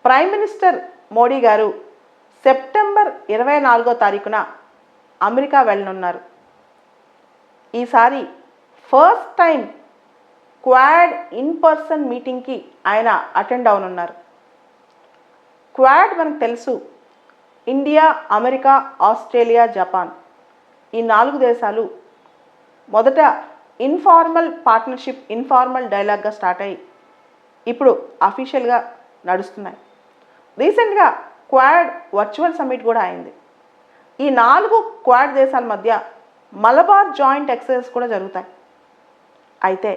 Prime minister Modi గారు September 24వ తారీఖున America వెళ్ళనున్నారు. ఈసారి first time quad in person మీటింగ్కి ఆయన అటెండ్ అవనున్నారు. క్వాడ్ మనకు తెలుసు, ఇండియా, అమెరికా, ఆస్ట్రేలియా, జపాన్ ఈ 4 దేశాలు మొదట ఇన్ఫార్మల్ పార్ట్నర్షిప్, ఇన్ఫార్మల్ డైలాగ్గా స్టార్ట్ అయ్యి ఇప్పుడు అఫీషియల్గా నడుస్తున్నాయి. రీసెంట్గా క్వాడ్ వర్చువల్ సమ్మిట్ కూడా అయింది. ఈ 4 క్వాడ్ దేశాల మధ్య మలబార్ జాయింట్ ఎక్సర్సైజ్ కూడా జరుగుతాయి. అయితే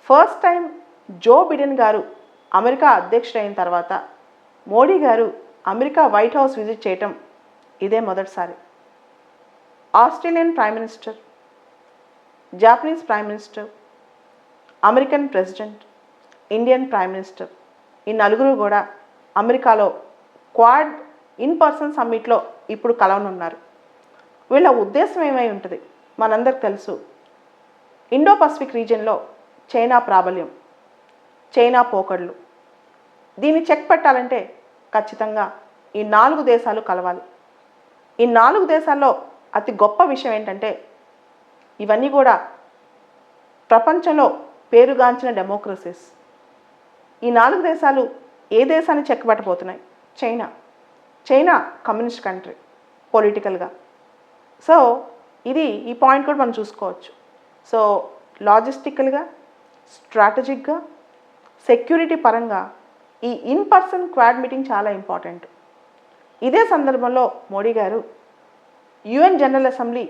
ఫస్ట్ టైం జో బిడెన్ గారు అమెరికా అధ్యక్షుడు అయిన తర్వాత మోడీ గారు అమెరికా వైట్ హౌస్ విజిట్ చేయటం ఇదే మొదటిసారి. Australian prime minister, Japanese prime minister, American president, Indian prime minister ఈ 4 కూడా అమెరికాలో క్వాడ్ ఇన్ పర్సన్ సమ్మిట్లో ఇప్పుడు కలవనున్నారు. వీళ్ళ ఉద్దేశం ఏమై ఉంటుంది మనందరికి తెలుసు. ఇండో పసిఫిక్ రీజియన్లో చైనా ప్రాబల్యం, చైనా పోకడలు, దీన్ని చెక్ పెట్టాలంటే ఖచ్చితంగా ఈ 4 దేశాలు కలవాలి. ఈ 4 దేశాల్లో అతి గొప్ప విషయం ఏంటంటే ఇవన్నీ కూడా ప్రపంచంలో పేరుగాంచిన డెమోక్రసీస్. ఈ 4 దేశాలు ఏ దేశాన్ని చెక్కబట్టబోతున్నాయి? చైనా కమ్యూనిస్ట్ కంట్రీ పొలిటికల్గా. సో ఈ పాయింట్ కూడా మనం చూసుకోవచ్చు. సో లాజిస్టికల్గా, స్ట్రాటజిక్గా, సెక్యూరిటీ పరంగా ఈ ఇన్ పర్సన్ క్వాడ్ మీటింగ్ చాలా ఇంపార్టెంట్. ఇదే సందర్భంలో మోడీ గారు UN general assembly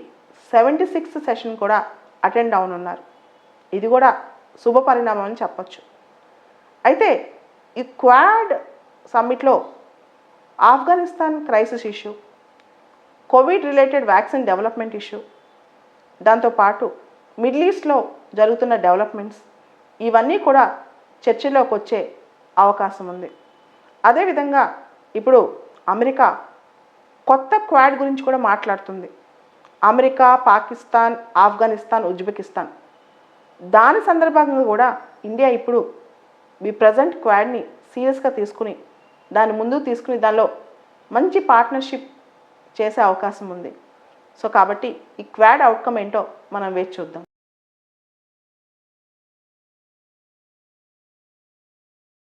76th session కూడా అటెండ్ అవనున్నారు. ఇది కూడా శుభ పరిణామం అని చెప్పచ్చు. అయితే ఈ క్వాడ్ సమ్మిట్లో Afghanistan crisis issue, COVID related vaccine development issue, దాంతోపాటు మిడిల్ ఈస్ట్లో జరుగుతున్న డెవలప్మెంట్స్ ఇవన్నీ కూడా చర్చలోకి వచ్చే అవకాశం ఉంది. అదేవిధంగా ఇప్పుడు అమెరికా కొత్త క్వాడ్ గురించి కూడా మాట్లాడుతుంది. America, Pakistan, Afghanistan, Uzbekistan. దాని సందర్భంగా కూడా ఇండియా ఇప్పుడు ఈ ప్రజెంట్ క్వాడ్ని సీరియస్గా తీసుకుని దాన్ని ముందుకు తీసుకుని దానిలో మంచి పార్ట్నర్షిప్ చేసే అవకాశం ఉంది. సో కాబట్టి ఈ క్వాడ్ అవుట్కమ్ ఏంటో మనం వేచి చూద్దాం.